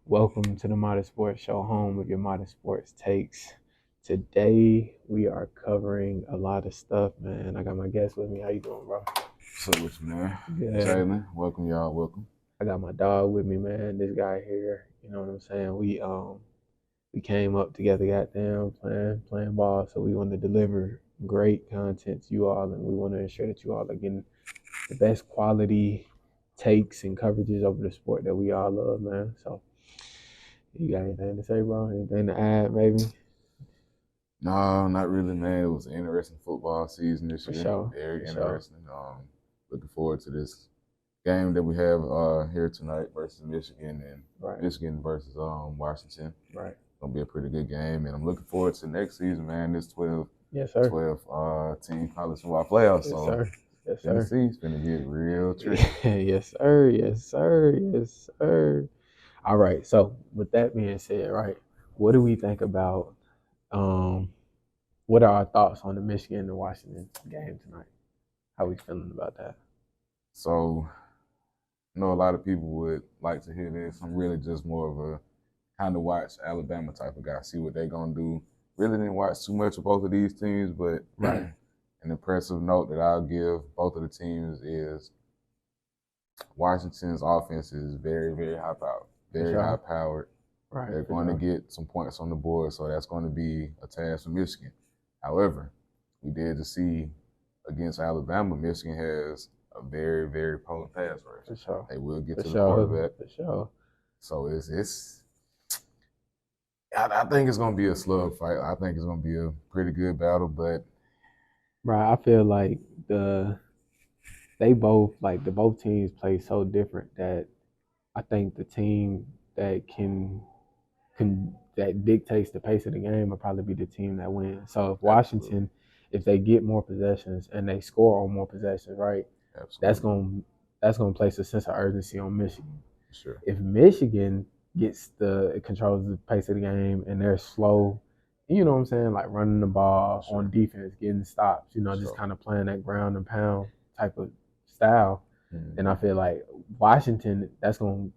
Welcome to the Modern Sports Show, home of your modern sports takes. Today we are covering a lot of stuff, man. I got my guest with me. How you doing, bro? What's up with you, man? Good. Jaelon, welcome y'all. Welcome. I got my dog with me, man. This guy here. You know what I'm saying? We came up together, goddamn, playing ball. So we want to deliver great content to you all, and we want to ensure that you all are getting the best quality takes and coverages over the sport that we all love, man. So you got anything to say, bro? Anything to add, maybe? No, not really, man. It was an interesting football season this For year. sure. Very For interesting. Looking forward to this game that we have here tonight versus Michigan and Right. Michigan versus Washington. Right. Gonna be a pretty good game, and I'm looking forward to next season, man. This 12 Yes, sir. team college football playoffs. Yes, So sir. Yes, sir. Tennessee's gonna get real tricky. Yes, sir. Yes, sir. Yes, sir. All right. So with that being said, right, what do we think about what are our thoughts on the Michigan and Washington game tonight? How we feeling about that? So I know a lot of people would like to hear this. I'm really just more of a kind of watch Alabama type of guy, see what they're gonna do. Really didn't watch too much of both of these teams, but Right. an impressive note that I'll give both of the teams is Washington's offense is very, very high powered. Very sure. high powered. Right. They're for going sure. to get some points on the board, so that's going to be a task for Michigan. However, we did to see against Alabama, Michigan has a very, very potent pass rush. For sure. They will get For to the sure. quarterback. For sure. So I think it's gonna be a slug fight. I think it's gonna be a pretty good battle, but Right. I feel like the both teams play so different that I think the team that that dictates the pace of the game will probably be the team that wins. So if Washington, absolutely. if they get more possessions and they score on more possessions, right, that's Absolutely. gonna place a sense of urgency on Michigan. Sure. If Michigan it controls the pace of the game and they're slow, you know what I'm saying, like running the ball Sure. on defense, getting stops, just Sure. kind of playing that ground and pound type of style, Mhm. then I feel like Washington, that's gonna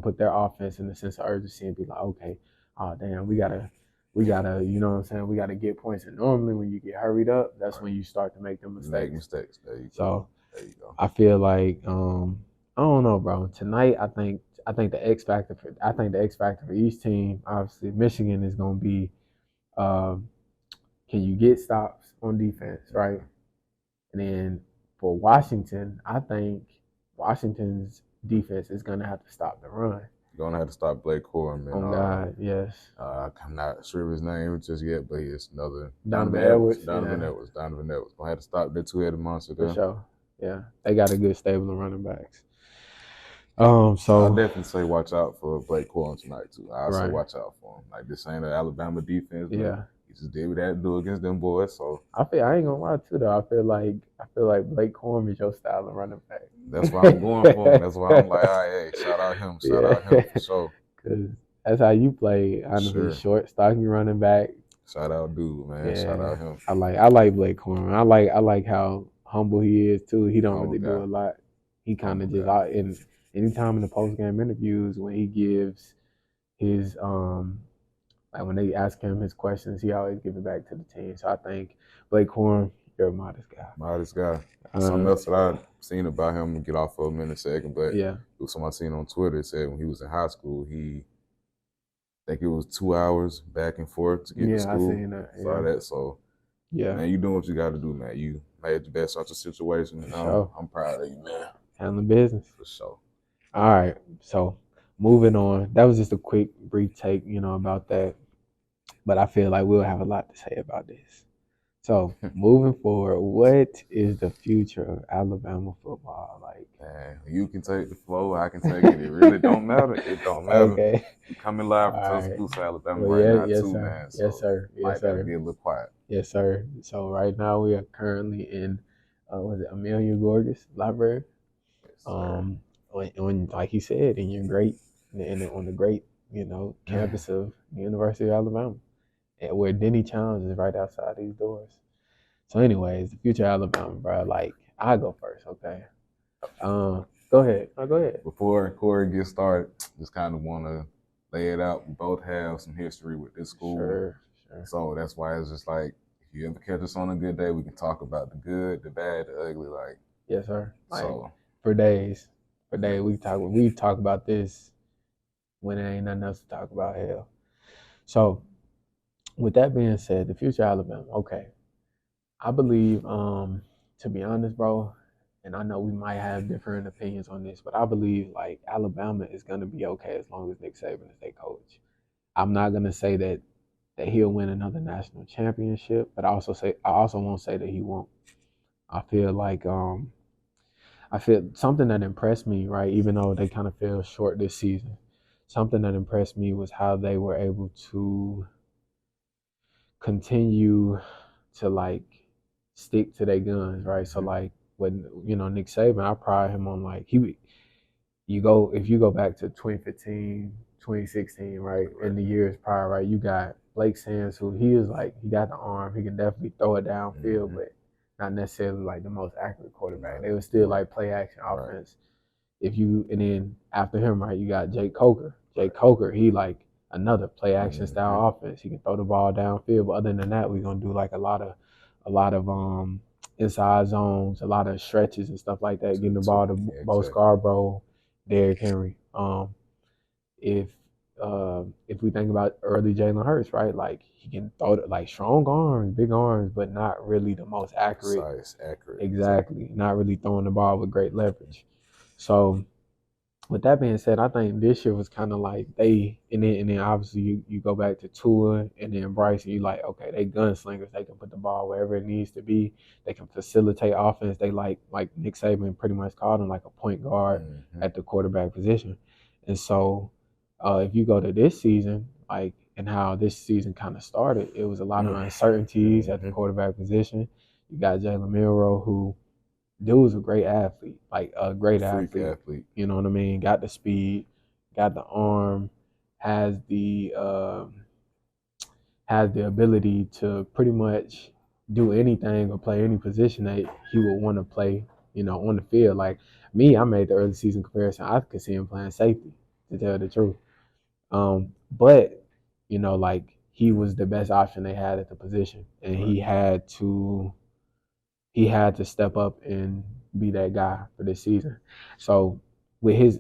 put their offense in a sense of urgency and be like, okay, oh damn, we gotta, you know what I'm saying, we gotta get points. And normally when you get hurried up, that's Right. when you start to make them Make mistakes. mistakes. There you go. So There you go. I feel like I don't know, bro. Tonight I think the X factor for each team, obviously Michigan is gonna be um, can you get stops on defense, right? And then for Washington, I think Washington's defense is gonna have to stop the run. You're gonna have to stop Blake Corum Oh and God, yes. I'm not sure of his name just yet, but he's another Donovan Edwards. Donovan Edwards. Gonna have to stop that two-headed monster For there. sure. Yeah. They got a good stable of running backs. I'll So definitely say watch out for Blake Corum tonight too. I'll say right. watch out for him. Like this ain't an Alabama defense, but Yeah. he just did what he had to do against them boys. So I ain't gonna lie too though. I feel like Blake Corum is your style of running back. that's why I'm going for him. That's why I'm like, all right, hey, shout out him for sure. Cause that's how you play. Honestly, Sure. short, stocky running back. Shout out dude, man. Yeah. Shout out him. I like Blake Corum. I like how humble he is too. He don't really do a lot. He kind of just out in anytime in the post game interviews when he gives his like when they ask him his questions, he always give it back to the team. So I think Blake Corum, you're a modest guy. Modest guy. Something else that I've seen about him, get off of him in a second, but yeah, it was something I seen on Twitter. It said when he was in high school, I think it was 2 hours back and forth to get to school. I seen that. Yeah. Saw that. So yeah, man, you doing what you got to do, man. You made the best out of the situation. Sure. I'm proud of you, man. Handling business. For sure. All right. So moving on. That was just a quick, brief take, about that. But I feel like we'll have a lot to say about this. So moving forward, what is the future of Alabama football like? Man, you can take the flow, I can take it. It really don't matter. It don't matter. Okay. You coming live from Tuscaloosa, Alabama right now too, man. So yes, sir. Yes, sir. Be a little quiet. Yes, sir. So right now we are currently in Amelia Gorgas Library. Yes, sir. On like he said, on the great, campus of the University of Alabama. And where Denny Challenge is right outside these doors. So anyways, the future of Alabama, bro, like I go first, okay? Go ahead. Go ahead. Before Kory gets started, just kind of want to lay it out. We both have some history with this school. Sure. So that's why it's just like, if you ever catch us on a good day, we can talk about the good, the bad, the ugly. Like, yes, sir. Like so for days, yeah. we talk about this when there ain't nothing else to talk about. Hell. So with that being said, the future Alabama. Okay, I believe, to be honest, bro, and I know we might have different opinions on this, but I believe like Alabama is gonna be okay as long as Nick Saban is their coach. I'm not gonna say that he'll win another national championship, but I also won't say that he won't. I feel like I feel something that impressed me, right, even though they kind of fell short this season. Something that impressed me was how they were able to continue to like stick to their guns, right? So like when Nick Saban, I pride him on like if you go back to 2015, 2016, right, in the years prior, right, you got Blake Sands, who he got the arm, he can definitely throw it downfield, but not necessarily like the most accurate quarterback. They were still like play action offense. And then after him, right, you got Jake Coker. Jake Coker, he like another play action style offense. He can throw the ball downfield, but other than that, we're gonna do like a lot of inside zones, a lot of stretches and stuff like that, getting the ball to Bo Scarborough, Derrick Henry. If if we think about early Jalen Hurts, right, like he can throw like strong arms, big arms, but not really the most accurate. Precise, accurate. Exactly. Not really throwing the ball with great leverage. So with that being said, I think this year was kind of like and then obviously you go back to Tua and then Bryce, and you like, okay, they gunslingers. They can put the ball wherever it needs to be. They can facilitate offense. They like Nick Saban pretty much called him like a point guard at the quarterback position. And so if you go to this season, like and how this season kind of started, it was a lot of uncertainties at the quarterback position. You got Jalen Milroe, who dude's a great athlete, like a great athlete. You know what I mean? Got the speed, got the arm, has the ability to pretty much do anything or play any position that he would want to play. On the field. Like me, I made the early season comparison. I could see him playing safety, to tell the truth. But like he was the best option they had at the position, and he had to step up and be that guy for this season. So with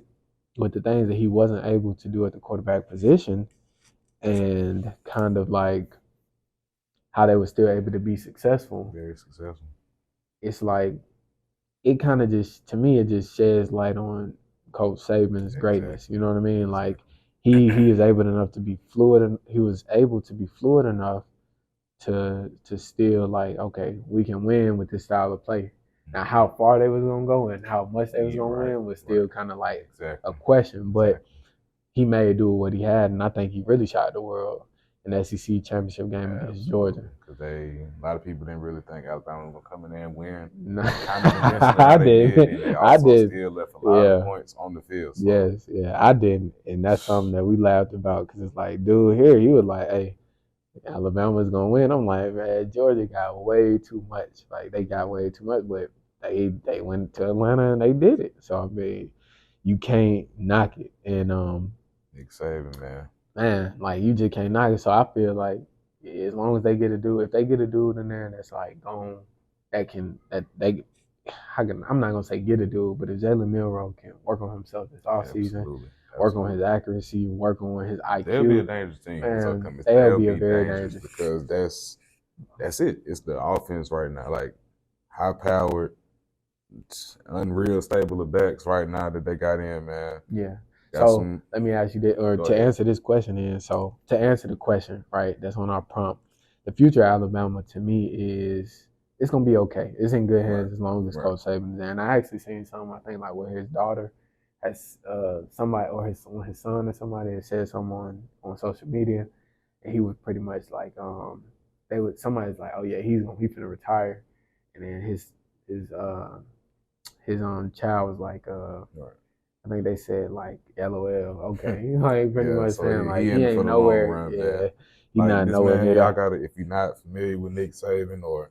the things that he wasn't able to do at the quarterback position, and kind of like how they were still able to be successful, very successful. It's like it kind of just, to me, it just sheds light on Coach Saban's greatness. You know what I mean? Like he is able enough to be fluid, and he was able to be fluid enough to still like, okay, we can win with this style of play. Now, how far they was gonna go and how much they was gonna win was still kind of like a question, but he made do with what he had, and I think he really shot the world in the SEC championship game against Georgia. Because a lot of people didn't really think Alabama was gonna come in there and win. No. I did. And they also still left a lot of points on the field. So. Yes, I didn't, and that's something that we laughed about because it's like, dude, here he was like, hey, Alabama's gonna win. I'm like, man, Georgia got way too much. Like they got way too much, but they went to Atlanta and they did it. So I mean, you can't knock it. And Nick Saban, man, like you just can't knock it. So I feel like as long as they get a dude, if they get a dude in there that's like gone, I'm not gonna say get a dude, but if Jalen Milroe can work on himself this offseason, work on his accuracy, work on his IQ, they'll be a dangerous team. Man, they'll be a very dangerous because that's it. It's the offense right now, like high powered, unreal stable of backs right now that they got in, man. Yeah. So let me ask you that, or to answer this question is, so to answer the question, right, that's on our prompt, the future of Alabama to me is, it's going to be okay. It's in good hands as long as Coach Saban is there. And I actually seen something, I think, like where his daughter has somebody, or his son or somebody had said something on social media, and he was pretty much like, somebody's like, oh yeah, he's finna retire, and then his child was like, I think they said like, LOL, okay, like pretty much so saying like he ain't nowhere, he not nowhere near. Y'all gotta, if you're not familiar with Nick Saban or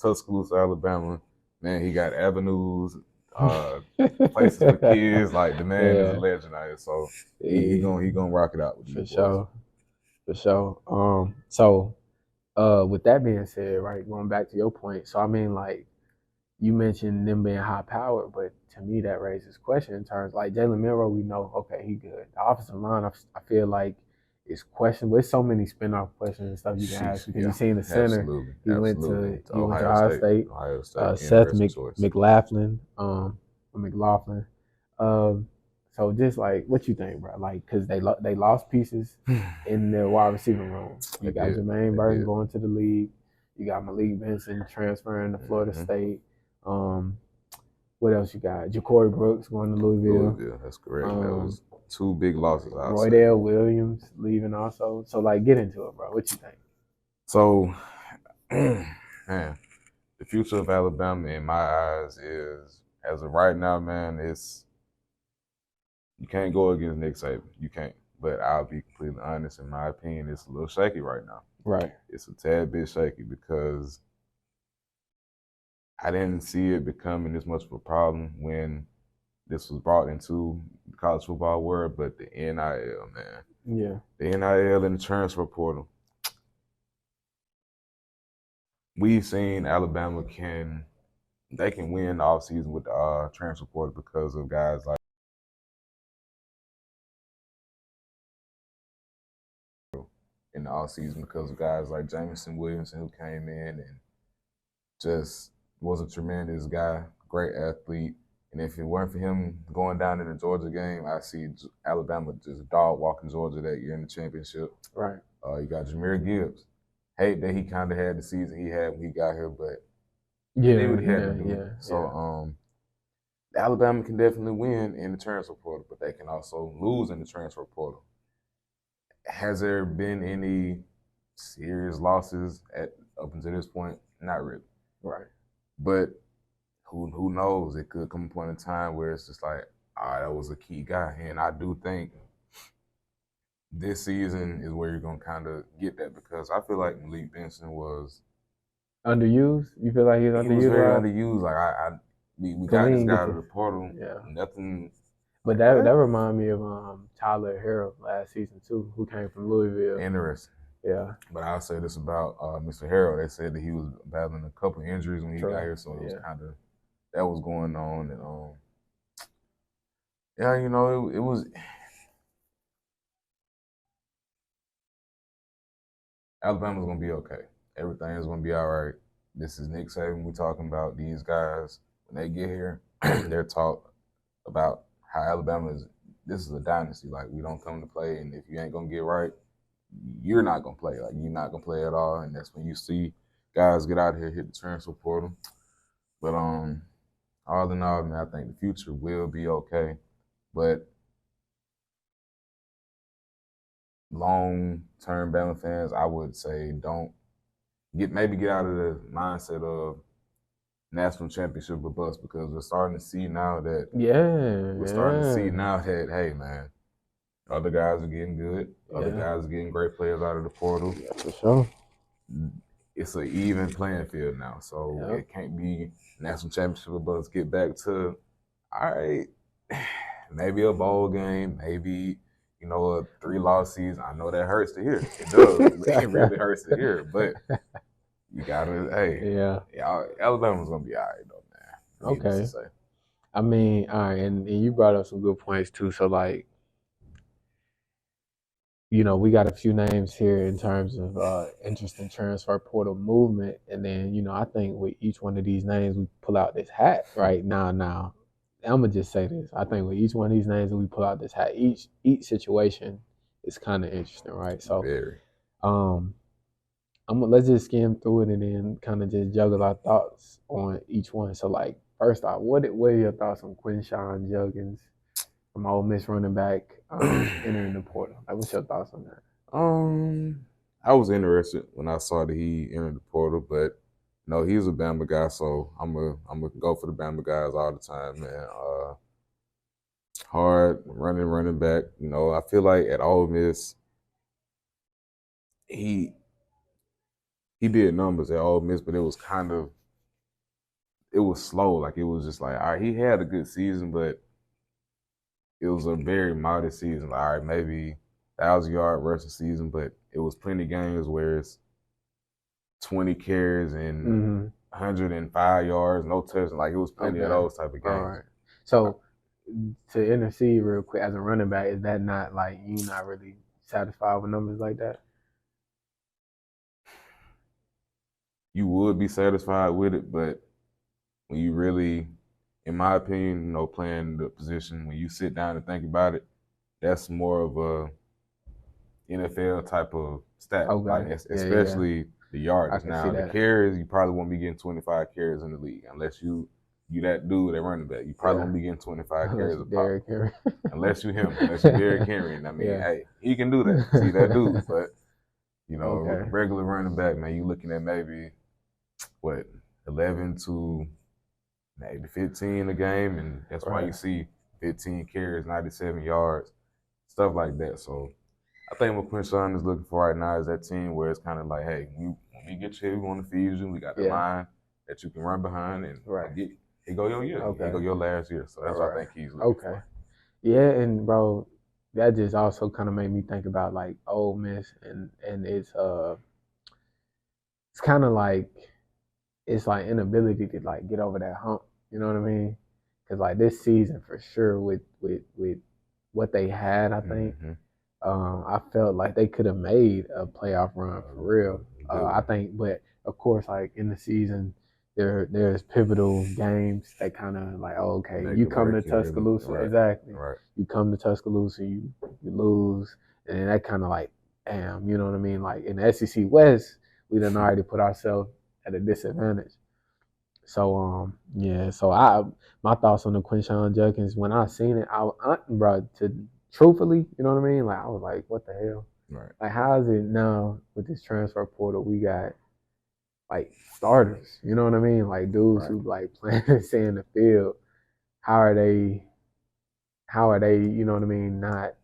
Tuscaloosa, Alabama, man, he got avenues places for kids. Like the man is a Yeah, legend out here, so he yeah, gonna rock it out with these for boys. sure, for sure. So with that being said, right, going back to your point, so I mean, like you mentioned them being high powered, but to me that raises question in terms like Jalen Milroe, we know, okay, he good. The offensive line, I feel like it's questionable. There's so many spin-off questions and stuff you can ask Sheesh, because you yeah, seen the center. absolutely, He went absolutely. to To he went to Ohio Ohio State, State. Seth interesting choice. McLaughlin, or McLaughlin. Um, so just like what you think, bro? Like, cause they lost pieces in the wide receiver room. They They got did, Jermaine they Burton did. going to the league. You got Malik Benson transferring to Florida Mm-hmm. State. Um, what else you got? Ja'Cory Brooks going to Louisville. Louisville, that's correct. That Um, was two big losses, I'll say. Roydale Williams leaving also. So like, get into it, bro. What you think? So, man, the future of Alabama, in my eyes, is as of right now, man. It's you can't go against Nick Saban. You can't. But I'll be completely honest. In my opinion, it's a little shaky right now. Right. It's a tad bit shaky because I didn't see it becoming this much of a problem when this was brought into the college football world. But the NIL, man, Yeah. the NIL and the transfer portal. We've seen Alabama can win the offseason with the transfer portal because of guys like in the offseason because of guys like Jamison Williamson who came in and just was a tremendous guy, great athlete. And if it weren't for him going down in the Georgia game, I see Alabama just dog walking Georgia that year in the championship. Right. You got Jahmyr Gibbs. Hate that he kind of had the season he had when he got here, but he did Yeah. what he had to Yeah. do. Yeah. So Alabama can definitely win in the transfer portal, but they can also lose in the transfer portal. Has there been any serious losses up until this point? Not really. Right. But who knows? It could come a point in time where it's just like, that was a key guy. And I do think this season is where you're gonna kind of get that because I feel like Malik Benson was Underused? You feel like he's he was very underutilized? underused. Like we Cause got we this didn't guy get out of to. the portal, Yeah. nothing. But Like that what? remind me of Tyler Harrell last season too, who came from Louisville. Interesting. Yeah. But I'll say this about Mr. Harrell. They said that he was battling a couple of injuries when he True. got here, so it was Yeah. kind of that was going on, and yeah, you know, it was. Alabama's gonna be okay. Everything is gonna be all right. This is Nick Saban. We're talking about these guys when they get here. They're taught about how Alabama is. This is a dynasty. Like we don't come to play, and if you ain't gonna get right, you're not gonna play. Like you're not gonna play at all. And that's when you see guys get out here, hit the transfer portal. But all in all, man, I think the future will be okay. But long-term Bama fans, I would say don't get out of the mindset of national championship or bust because we're starting to see now that hey man, other guys are getting good, other guys are getting great players out of the portal. Yeah, for sure. It's an even playing field now, so it can't be national championship or bust. Get back to all right, maybe a bowl game, maybe a 3-loss season. I know that hurts to hear. It does. It really hurts to hear, but you gotta, Alabama's gonna be all right though, man. Needless to say. I mean, all right, and you brought up some good points too. So like, we got a few names here in terms of interesting transfer portal movement, and then I think with each one of these names we pull out this hat right now. Now, I'm gonna just say this: I think with each one of these names that we pull out this hat, each situation is kind of interesting, right? So, very. let's just skim through it and then kind of just juggle our thoughts on each one. So, like, first off, what are your thoughts on Quinshawn Juggins from Ole Miss running back entering the portal? Like, what's your thoughts on that? I was interested when I saw that he entered the portal, but no, he's a Bama guy, so I'm gonna go for the Bama guys all the time, man. Hard running back. I feel like at Ole Miss, he did numbers at Ole Miss, but it was kind of it was slow. Like it was just like, all right, he had a good season, but it was a very modest season. Like, all right, maybe 1,000-yard rushing season, but it was plenty of games where it's 20 carries and Mm-hmm. 105 yards, no touchdown. Like it was plenty of Okay. those type of All games. right. So to intercede real quick as a running back, is that not like you not really satisfied with numbers like that? You would be satisfied with it, but when you really, in my opinion, playing the position, when you sit down and think about it, that's more of a NFL type of stat, like Okay. Yeah. especially the I yardage. can see Now the that. carries, you probably won't be getting 25 carries in the league unless you that dude that running back. You probably Yeah. won't be getting 25 Unless carries you a pop. Derrick Henry. Unless you him, unless you Derrick Henry. And I mean, Yeah. hey, he can do that. See that dude. But, Okay. regular running back, man, you looking at maybe, what, 11 to maybe 15 a game. And that's why you Right. see 15 carries, 97 yards, stuff like that. So I think what Quinshawn is looking for right now is that team where it's kind of like, hey, when we get you here, we want to feed you. We got the Yeah. line that you can run behind and Right. get. Here go your year. Here Okay. go your last year. So All that's what I right. think he's looking Okay. for. Yeah, and bro, that just also kind of made me think about like Ole Miss and it's kind of like it's like inability to like get over that hump. You know what I mean? Because like this season for sure with what they had, I think Mm-hmm. I felt like they could have made a playoff run for real. I think, but of course, like in the season, there's pivotal games that kind of like, oh, okay, Make you or come to break it, really. Tuscaloosa, Right. exactly. Right. You come to Tuscaloosa, you lose, and then that kind of like, damn, you know what I mean? Like in the SEC West, we done already put ourselves at a disadvantage. So yeah, so I my thoughts on the Quinshon Judkins when I seen it, bro, to truthfully, you know what I mean? Like I was like, what the hell? Right. Like how is it now with this transfer portal we got like starters, you know what I mean? Like dudes Right. who like playing and stay in the field. How are they, you know what I mean, not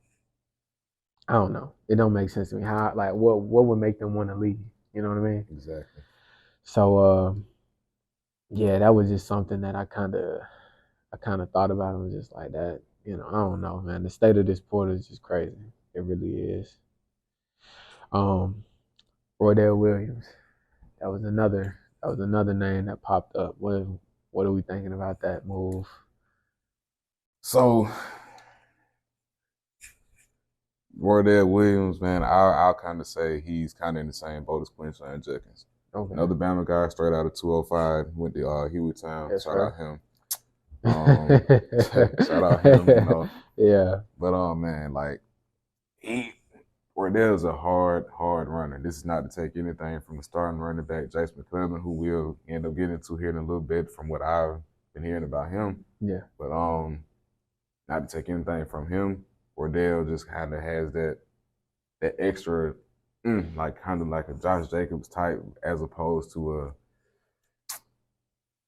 I don't know. It don't make sense to me. How like what would make them want to leave? You know what I mean? Exactly. So yeah, that was just something that I kind of thought about it and was just like that. You know, I don't know, man. The state of this portal is just crazy. It really is. Um, Roydell Williams. That was another name that popped up. What are we thinking about that move? So Wardell Williams, man, I'll kind of say he's kind of in the same boat as Quinshon Judkins. Okay. Another Bama guy, straight out of 205, went to Hueytown. Yes, Shout sir. out him. Shout out him. Yeah. But man, like Wardell's a hard runner. This is not to take anything from the starting running back, Jace McClellan, who we'll end up getting to here in a little bit from what I've been hearing about him. Yeah. But not to take anything from him. Wardell just kind of has that extra, like kind of like a Josh Jacobs type, as opposed to a.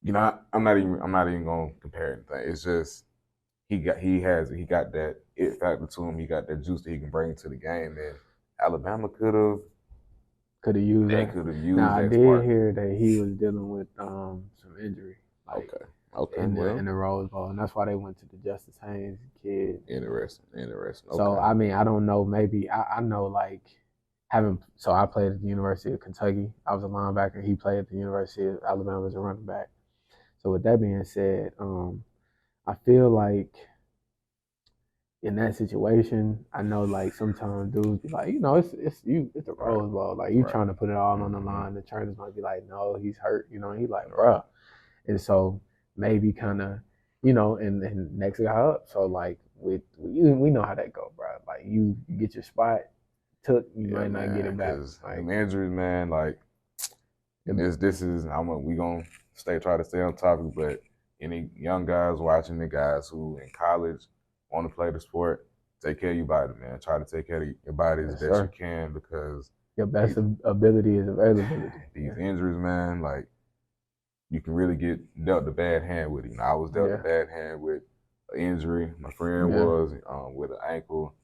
I'm not even gonna compare anything. It's just he got that it factor to him. He got that juice that he can bring to the game, and Alabama could have used that. could have used Now I that did spark. hear that he was dealing with some injury, like Okay, in well, the Rose Bowl, and that's why they went to the Justice Haynes kid. interesting. So Okay. I mean, I don't know. Maybe I know like having. So I played at the University of Kentucky. I was a linebacker. He played at the University of Alabama as a running back. So with that being said, I feel like in that situation, I know like sometimes dudes be like, it's a Rose Bowl. Like you trying to put it all on the line. The trainers might be like, no, he's hurt. You know, and he's like, bruh. And so maybe kind of, and next guy up. So like with we know how that go, bro. Like you get your spot took, you might not get it back. Because Like them injuries, man, like, and this is we gonna try to stay on topic, but any young guys watching, the guys who in college want to play the sport, take care of your body, man. Try to take care of your body as best you can, because your best ability is availability. These injuries, man, like you can really get dealt a bad hand with it. I was dealt a bad hand with an injury. My friend was with an ankle.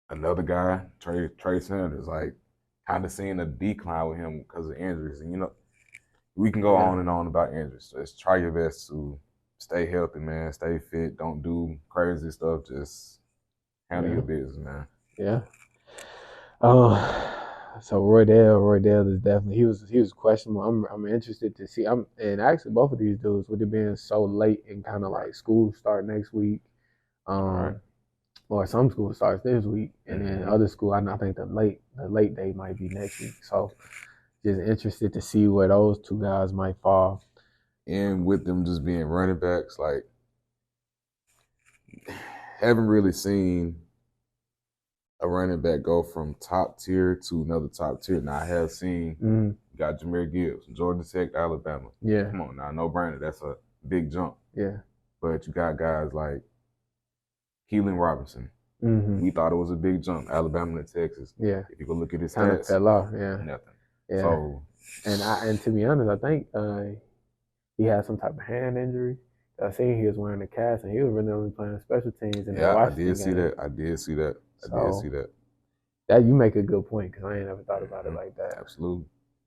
Another guy, Trey Sanders, like kind of seeing a decline with him because of injuries. And we can go on and on about injuries. Just try your best to stay healthy, man. Stay fit. Don't do crazy stuff. Just handle your business, man. Yeah. So Roydell is definitely he was questionable. I'm interested to see. And actually both of these dudes with it being so late and kind of like school start next week, or some school starts this week, and then other school I think the late day might be next week. So just interested to see where those two guys might fall. And with them just being running backs, like haven't really seen a running back go from top tier to another top tier. Now I have seen you got Jahmyr Gibbs, Georgia Tech, Alabama. Yeah. Come on now, no brainer. That's a big jump. Yeah. But you got guys like Keelan Robinson. We thought it was a big jump, Alabama to Texas. Yeah. If you go look at his kind stats, of fell off. Yeah. Nothing. Yeah. So, and to be honest, I think he had some type of hand injury. I seen he was wearing a cast, and he was really only playing special teams. In the Washington I did see game. that. I did see that. That you make a good point because I ain't never thought about it like that. Absolutely.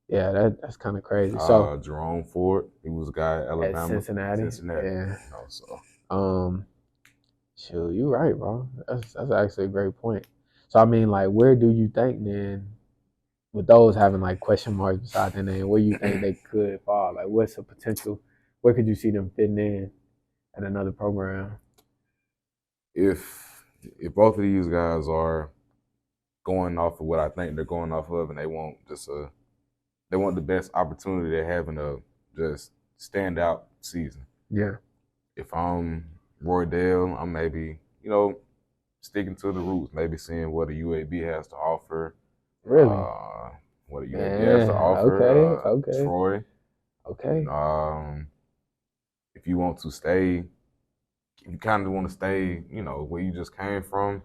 Yeah, that's kind of crazy. So Jerome Ford, he was a guy at Alabama, at Cincinnati. Yeah. Shoot, you're right, bro. That's actually a great point. So I mean, like, where do you think then, with those having like question marks beside their name, where you think they could fall? Like, what's the potential? Where could you see them fitting in at another program? If both of these guys are going off of what I think they're going off of, and they want the best opportunity they're having to just stand out season. Yeah. If I'm Roydell, I'm maybe, sticking to the roots, maybe seeing what a UAB has to offer. Really? What a UAB has to offer. Okay. Troy. Okay. If you want to stay, if you kind of want to stay, where you just came from,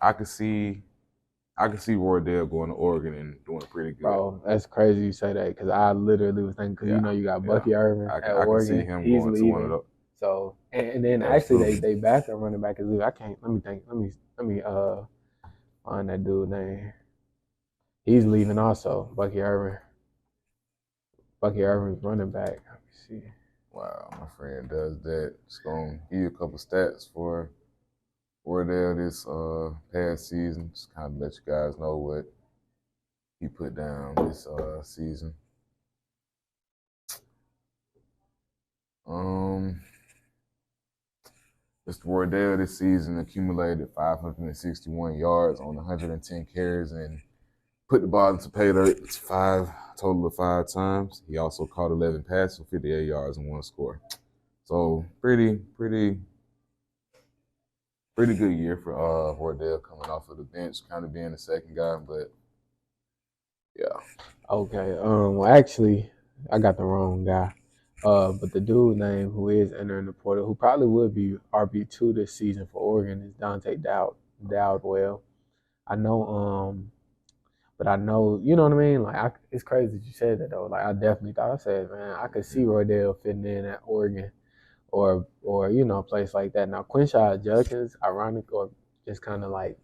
I could see Roydell going to Oregon and doing pretty good. Bro, that's crazy you say that because I literally was thinking, because you got Bucky Irvin at Oregon. I can see him He's going leaving. to one of those. So and then actually they backup running back is leaving. I can't. Let me think. Let me find that dude name. He's leaving also. Bucky Irvin. Bucky Irvin's running back. Let me see. Wow, my friend does that. Just gonna give you a couple stats for Roydell this past season. Just kind of let you guys know what he put down this season. Mr. Roydell this season accumulated 561 yards on 110 carries and put the ball into pay dirt. It's total of 5 times. He also caught 11 passes for 58 yards and 1 score. So pretty good year for Roydell coming off of the bench, kind of being the second guy, but yeah. Okay. Well, actually, I got the wrong guy. But the dude name who is entering the portal, who probably would be RB2 this season for Oregon, is Dante Dowdwell. I know, but I know, you know what I mean? Like, it's crazy that you said that though. Like, I definitely thought, I said, man, I could see Roydell fitting in at Oregon, or a place like that. Now, Quinshad Judkins, ironic, or just kind of like,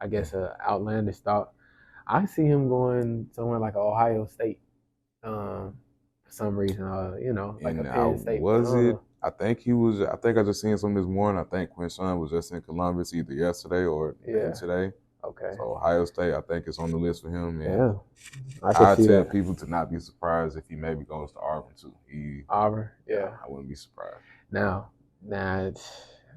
I guess, an outlandish thought. I see him going somewhere like Ohio State. For some reason, like a Penn State. Was it? I think he was. I think I just seen something this morning. I think Quinshon was just in Columbus either yesterday or today. Okay. So Ohio State, I think it's on the list for him. And I tell people to not be surprised if he maybe goes to Auburn too. Auburn, yeah. I wouldn't be surprised. Now, man,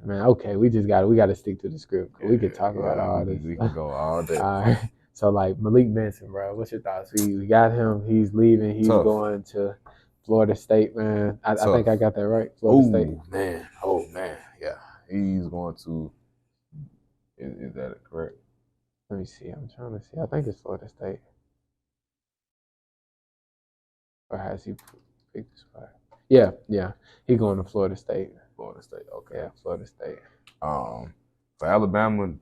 okay, we got to stick to the script. We could talk about all this. We can go all day. All right. So, like, Malik Benson, bro, what's your thoughts? We got him. He's leaving. He's going to Florida State, man. I think I got that right. Florida State. Oh, man. Yeah. He's going to – is that correct? Let me see. I'm trying to see. I think it's Florida State. Or has he picked this spot? Yeah. He's going to Florida State. Florida State, okay. Yeah, Florida State. For Alabama,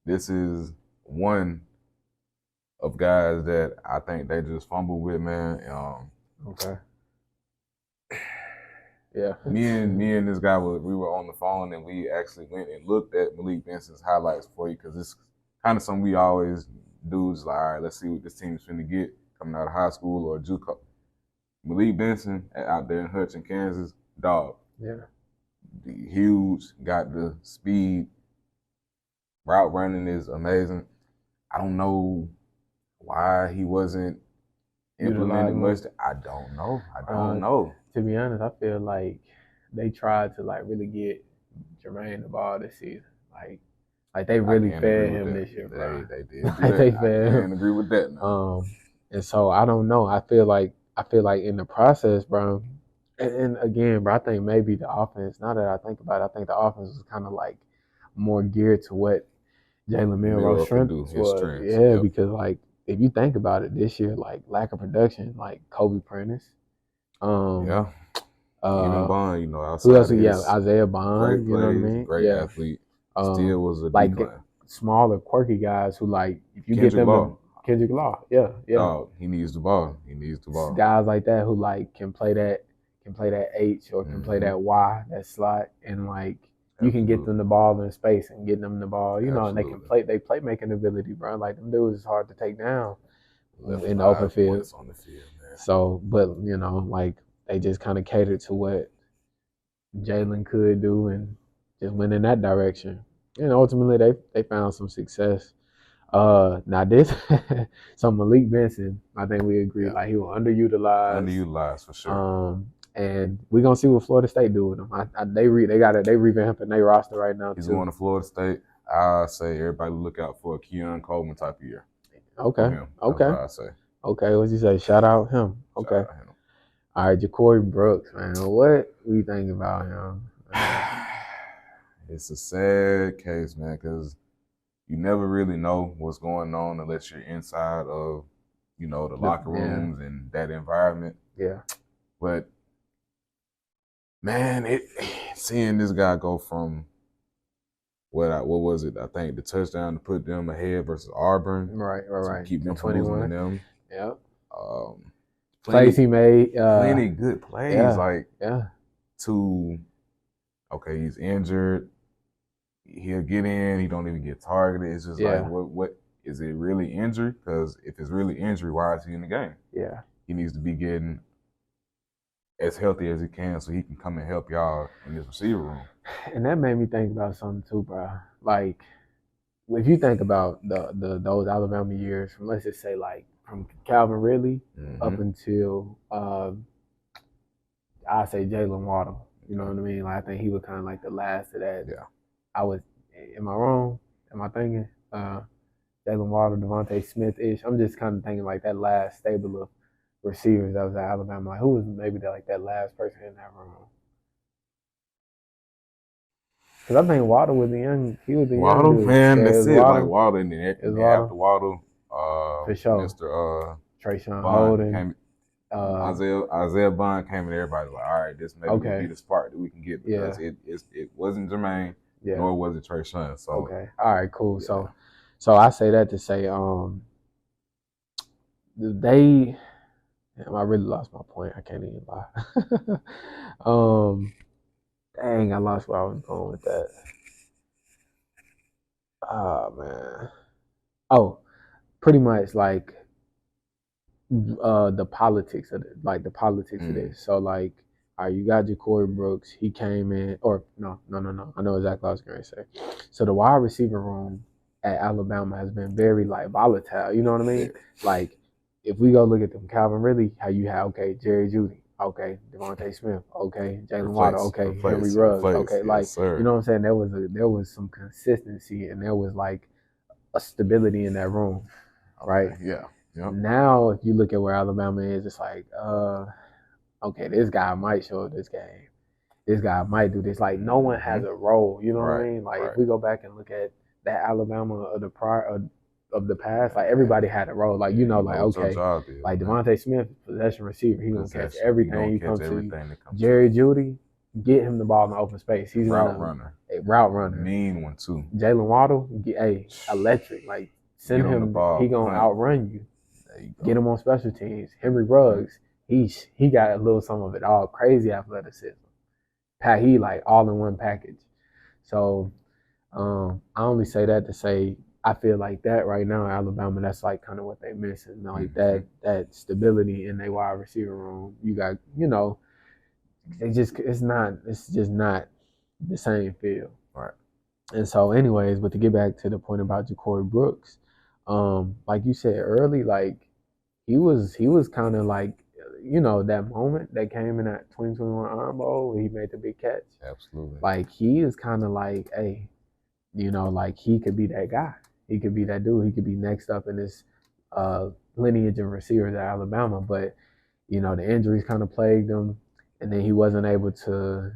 this is one of guys that I think they just fumbled with, man. Okay. Yeah. Me and this guy, we were on the phone and we actually went and looked at Malik Benson's highlights for you because it's kind of something we always do. It's like, all right, let's see what this team's finna get coming out of high school or JUCO. Malik Benson out there in Hutchin, Kansas, dog. Yeah. Huge, got the speed. Route running is amazing. I don't know why he wasn't implemented much. I don't know. To be honest, I feel like they tried to like really get Jermaine the ball this season. Like they really fed him this year, bro. They did. Like they fed him. I can't agree with that. No. And so I don't know. I feel like in the process, bro. And again, bro, I think maybe the offense. Now that I think about it, I think the offense was kind of like more geared to what Jalen Milroe's strengths was. Yeah, because like if you think about it, this year, like lack of production, like Kobe Prentice. Yeah. Even Bond, you know, who else? Yeah, Isaiah Bond. Great plays, you know what I mean? Great athlete. Still was a like decline. Smaller, quirky guys who like if you get them. Kendrick Law, yeah. Dog, he needs the ball. Guys like that who like can play that H or can play that Y, that slot, and like you can get them the ball in space and get them the ball, you know, and they can play. They play making ability, bro. Like them dudes is hard to take down in the open field. On the field, man. So, but you know, like they just kind of catered to what Jaelon could do and just went in that direction. And ultimately, they found some success. Now this, so Malik Benson, I think we agree, like he was underutilized. Underutilized for sure. And we're gonna see what Florida State do with him. They revamping their roster right now. He's going to Florida State. I say everybody look out for a Keon Coleman type of year. Okay. That's what I say. Okay, what's he say? Shout out him. Okay. Shout out him. All right, Kory Brooks, man. What you think about him? It's a sad case, man, because you never really know what's going on unless you're inside of, you know, the locker rooms and that environment. Yeah. But man, seeing this guy go from what was it? I think the touchdown to put them ahead versus Auburn. Right. To keep them from losing to them. Yeah. Plays he made. Plenty good plays. Yeah. Okay, he's injured. He'll get in. He don't even get targeted. It's just like, what is it really injury? Because if it's really injury, why is he in the game? Yeah, he needs to be getting as healthy as he can so he can come and help y'all in this receiver room. And that made me think about something too, bro. Like, if you think about those Alabama years, from let's just say like from Calvin Ridley up until I say Jalen Waddle. You know what I mean? Like I think he was kind of like the last of that. Yeah. Am I wrong? Am I thinking Jalen Waddle, Devontae Smith-ish? I'm just kind of thinking like that last stable of receivers that was at Alabama. Like who was maybe that last person in that room? Because I think Waddle was the young. He was the Waddle, young dude. Man, that's it. Like Waddle in there. After Waddle, for sure. Mr. Trayshawn Holden. Isaiah Bond came and everybody was like, all right, this maybe will be the spark that we can get because it wasn't Jermaine. Yeah. Nor was it Trayshawn. So okay, all right, cool. Yeah. So I say that to say, I really lost my point. I can't even lie. Dang, I lost where I was going with that. Oh man. Oh, pretty much like the politics of it, like the politics of this. So like. All right, you got Kory Brooks. He came in, or no. I know exactly what I was going to say. So the wide receiver room at Alabama has been very like volatile. You know what I mean? Yeah. Like if we go look at them, Calvin Ridley, how you have Jerry Jeudy, Devontae Smith, Jalen Waddle, Henry Ruggs, yes, you know what I'm saying? There was some consistency and there was like a stability in that room, right? Yeah. Yep. Now if you look at where Alabama is, it's like this guy might show up this game. This guy might do this. Like no one has a role. You know what I mean? Like if we go back and look at that Alabama of the past, like everybody had a role. Like like Devontae Smith, possession receiver, he's gonna catch everything he comes to. Jerry Jeudy, get him the ball in the open space. He's a route runner. Mean one too. Jalen Waddle, electric. Like send him the ball. He gonna outrun you. Get him on special teams. Henry Ruggs. He got a little some of it all, crazy athleticism. He like all in one package. So I only say that to say I feel like that right now, Alabama, that's like kind of what they missing, like Mm-hmm. that stability in their wide receiver room. You got, it's just not the same feel. Right. And so, anyways, but to get back to the point about Kory Brooks, like you said early, like he was kind of like, that moment that came in that 2021 Iron Bowl where he made the big catch. Absolutely. Like he is kind of like, hey, like he could be that guy. He could be that dude. He could be next up in this lineage of receivers at Alabama. But the injuries kind of plagued him, and then he wasn't able to,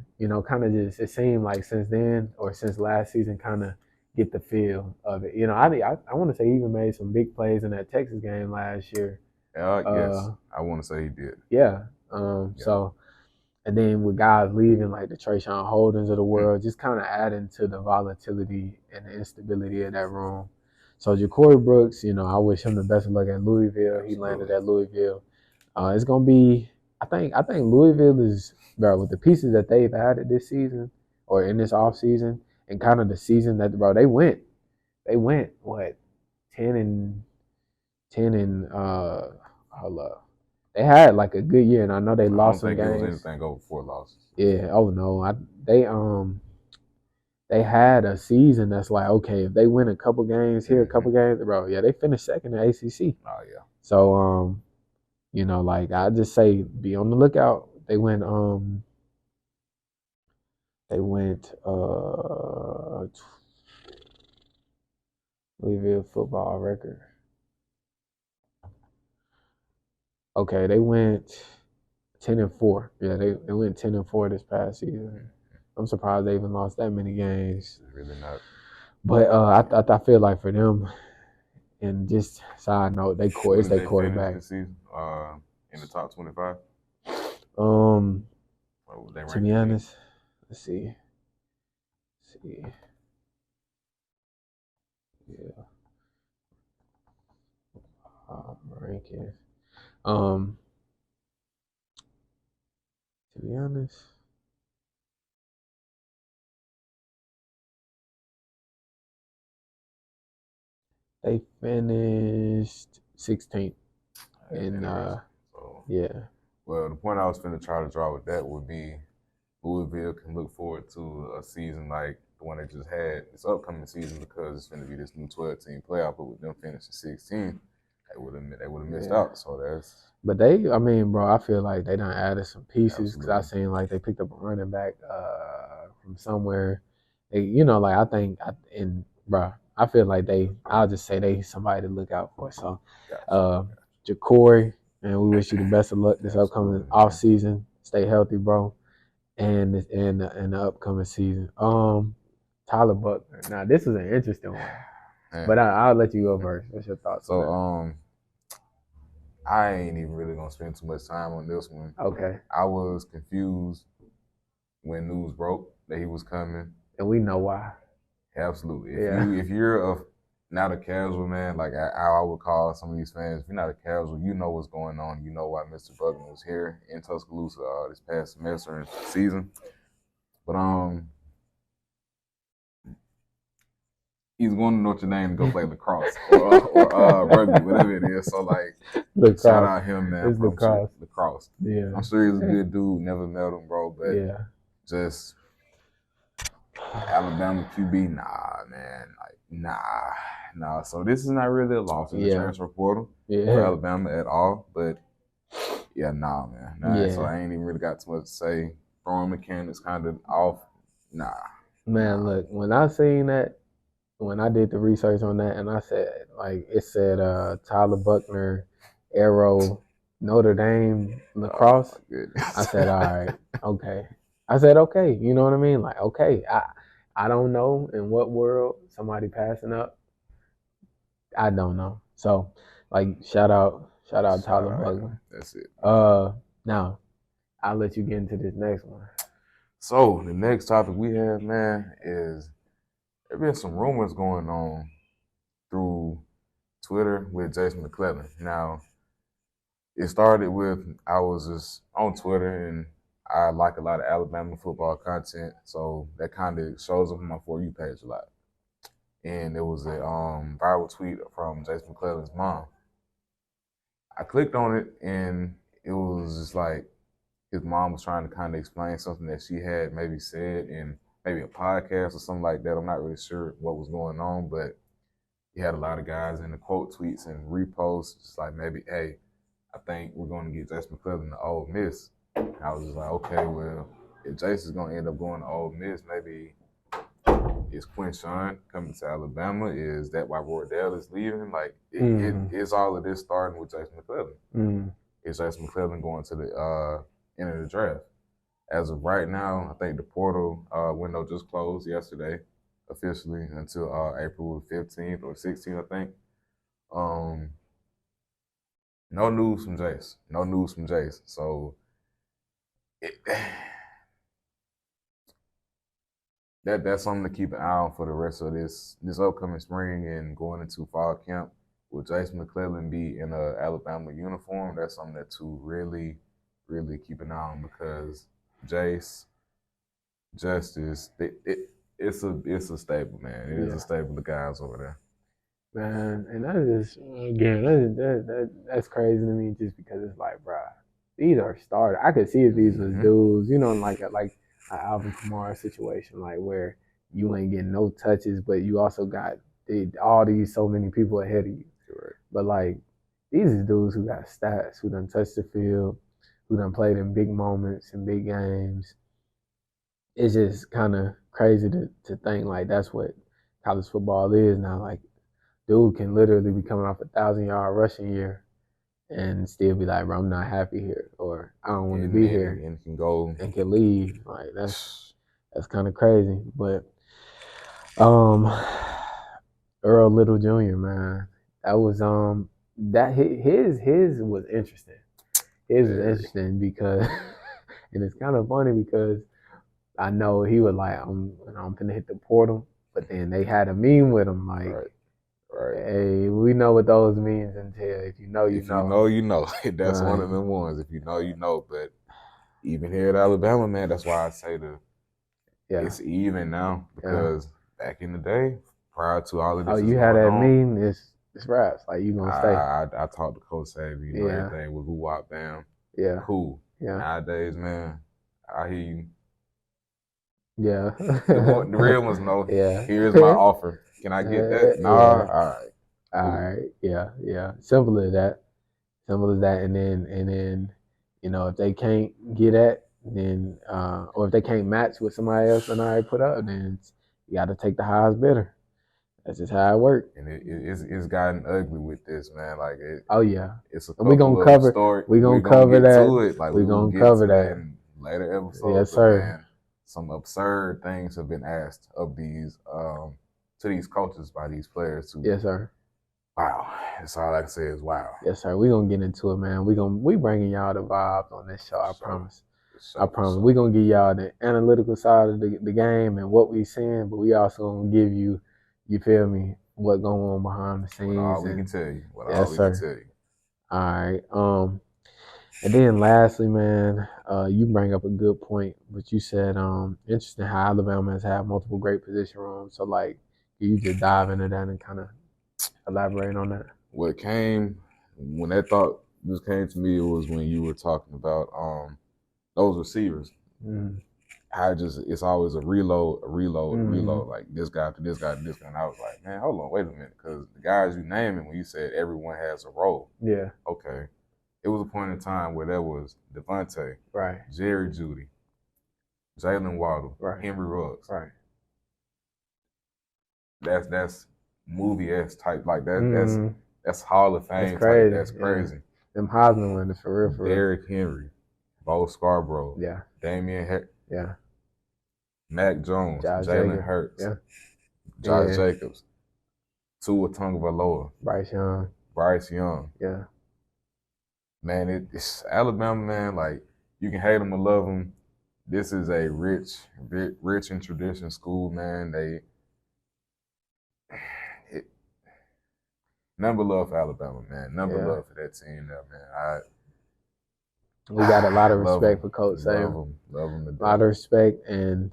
kind of just. It seemed like since then or since last season, kind of get the feel of it. I want to say he even made some big plays in that Texas game last year. Yes, I want to say he did. Yeah. So, and then with guys leaving like the Trayshawn Holdens of the world, just kind of adding to the volatility and the instability of that room. So Kory Brooks, I wish him the best of luck at Louisville. Absolutely. He landed at Louisville. It's gonna be. I think Louisville is, bro, with the pieces that they've added this season or in this off season and kind of the season that, bro, they went what 10 and hold up. They had like a good year, and I know they lost some games. I don't think it was anything over 4 losses. Yeah. Oh no. They had a season that's like, okay, if they win a couple games here, a couple games, bro, yeah, they finished second in ACC. Oh yeah. So like I just say, be on the lookout. They went Louisville football record. Okay, they went 10-4. Yeah, they went 10-4 this past season. I'm surprised they even lost that many games. Really not. But I feel like for them, and just side note, it's their quarterback. This season, in the top 25. To be honest, let's see. Yeah. Rankings. To be honest, they finished 16th. And yeah. Well, the point I was finna try to draw with that would be Louisville can look forward to a season like the one they just had this upcoming season because it's going to be this new 12-team playoff. But with them finishing 16, they would have missed out. So that's. But bro, I feel like they done added some pieces because I seen like they picked up a running back from somewhere. Bro, I feel like I'll just say they somebody to look out for. So, Kory, and we wish you the best of luck this upcoming off season. Stay healthy, bro, and the upcoming season. Tyler Buckner. Now this is an interesting one, but I'll let you go first. What's your thoughts? So, I ain't even really gonna spend too much time on this one. Okay. I was confused when news broke that he was coming, and we know why. Absolutely. If you're not a casual man, like how I would call some of these fans, if you're not a casual, you know what's going on. You know why Mr. Buckner was here in Tuscaloosa this past semester and season. But he's going to Notre Dame to go play lacrosse or rugby, whatever it is. So like, shout out him, man. It's lacrosse. Yeah. I'm sure he's a good dude. Never met him, bro. But just Alabama QB, nah, man. Like, nah. So this is not really a loss in the transfer portal for Alabama at all. But yeah, nah, man. So I ain't even really got too much to say. Throwing mechanics kind of off. Nah. Man, look, when I seen that, when I did the research on that, and I said, like, it said Tyler Buckner, Arrow, Notre Dame, lacrosse. I said, all right, okay. I said, okay, you know what I mean? Like, okay, I don't know in what world somebody passing up. I don't know. So, like, shout out Tyler Buckner. That's it. Now, I'll let you get into this next one. So, the next topic we have, man, is there been some rumors going on through Twitter with Jason McClellan. Now, it started with I was just on Twitter and I like a lot of Alabama football content, so that kind of shows up on my For You page a lot. and it was a viral tweet from Jason McClellan's mom. I clicked on it, and it was just like his mom was trying to kind of explain something that she had maybe said in maybe a podcast or something like that. I'm not really sure what was going on, but he had a lot of guys in the quote tweets and reposts, just like maybe, hey, I think we're going to get Jason McClellan to Ole Miss. And I was just like, okay, well, if Jason's going to end up going to Ole Miss, maybe is Quinshawn coming to Alabama? Is that why Wardell is leaving? Like, it's all of this starting with Jason McClellan. Is Jason McClellan going to the end of the draft? As of right now, I think the portal window just closed yesterday, officially until April 15th or 16th, I think. No news from Jace. No news from Jace. So that's something to keep an eye on for the rest of this upcoming spring and going into fall camp. Will Jason McClellan be in a Alabama uniform? That's something that to really, really keep an eye on, because Jace, Justice, it's a stable, man. It is a stable of guys over there. Man, and that is again, that's crazy to me, just because it's like, bro, these are starters. I could see if these was dudes, you know, like an Alvin Kamara situation, like where you ain't getting no touches, but you also got all these so many people ahead of you. Right. But like, these are dudes who got stats, who done touched the field, who done played in big moments and big games. It's just kind of crazy to think like that's what college football is now. Like, dude can literally be coming off 1,000-yard rushing year and still be like, bro, I'm not happy here, or I don't want to be here, and can go and can leave. Like, that's kind of crazy. But Earl Little Jr., man, that was that his was interesting. His was interesting because, and it's kind of funny because I know he was like, I'm gonna hit the portal, but then they had a meme with him like. Right. Hey, we know what those means until if you know, you know. If you know, you know. That's one of them ones. If you know, you know. But even here at Alabama, man, that's why I say it's even now, because back in the day, prior to all of this, you had that meme. It's raps. Like, you gonna stay. I talked to Coach Saban. You know, everything was woo-wop, bam. Yeah. Cool. Yeah. Nowadays, man, I hear you. Yeah. The real ones know. Yeah. Here's my offer. Can I get that? Nah. All right. All right. Yeah. Simple as that. And then, you know, if they can't get at, then or if they can't match what somebody else done already put up, then you got to take the highest bidder. That's just how it works. And it's gotten ugly with this, man. Like it's a and we're gonna cover story. We're gonna cover that. To it. Like we're gonna cover that in later episodes. Yes, sir. But, man, some absurd things have been asked of these to these coaches by these players too. Yes, sir. Wow. That's all I can say is wow. Yes, sir. We're gonna get into it, man. We bringing y'all the vibes on this show. I promise. I promise. We're gonna give y'all the analytical side of the game and what we seeing, but we also gonna give you feel me, what going on behind the scenes. What all we can tell you. Yes, sir. All right. And then lastly, man, you bring up a good point, but you said interesting how Alabama has had multiple great position rooms. So like, can you just dive into that and kind of elaborate on that? When that thought just came to me, it was when you were talking about those receivers. It's always a reload. Like this guy to this guy to this guy. And I was like, man, hold on, wait a minute, because the guys you naming, when you said everyone has a role. Yeah. Okay. It was a point in time where there was Devontae, right, Jerry Jeudy, Jalen Waddle, right, Henry Ruggs. Right. That's movie-esque type, like that. That's Hall of Fame. That's crazy. That's crazy. Yeah. Them Heisman winners for real. Derrick Henry, Bo Scarborough, yeah, Damian Harris, yeah, Mac Jones, Jalen Hurts, Josh Jacobs, Tua Tagovailoa, Bryce Young. Yeah. Man, it's Alabama, man. Like, you can hate them or love them. This is a rich in tradition school, man. Number love for Alabama, man. Number love for that team there, man. We got a lot of respect for Coach Saban. Love him. A lot of respect, and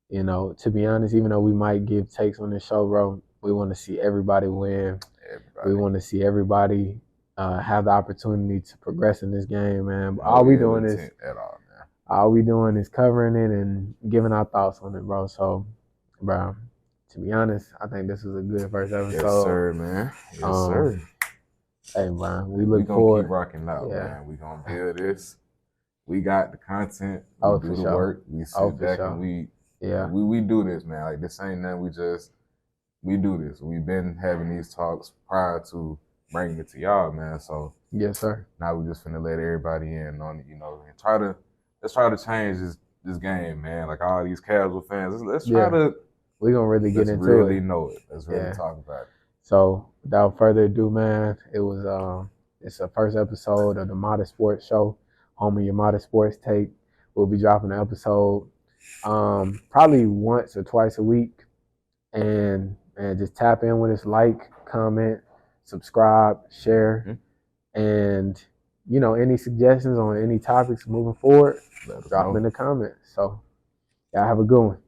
you know, to be honest, even though we might give takes on this show, bro, We want to see everybody win. Everybody. We want to see everybody have the opportunity to progress in this game, man. But No all we ill doing is intent at all, man. all we doing is covering it and giving our thoughts on it, bro. So, bro, to be honest, I think this was a good first episode. Yes, sir, man. Yes, sir. Hey, man, we We look gonna forward. keep rocking out, Yeah. man. We gonna build this. We got the content. We Oh, do for the sure. work. We sit Oh, for back sure. and we Yeah. we do this, man. Like this ain't nothing. We do this. We've been having these talks prior to bringing it to y'all, man. So Yes, sir. now we just finna let everybody in on it, you know, and let's try to change this game, man. Like all these casual fans, let's try to. We gonna really get into really it. know it. Let's really talk about it. So without further ado, man, it's the first episode of the Modest Sports Show, home of your Modest Sports take. We'll be dropping an episode probably once or twice a week, and just tap in with us, like, comment, subscribe, share, and any suggestions on any topics moving forward, drop them in the comments. So y'all have a good one.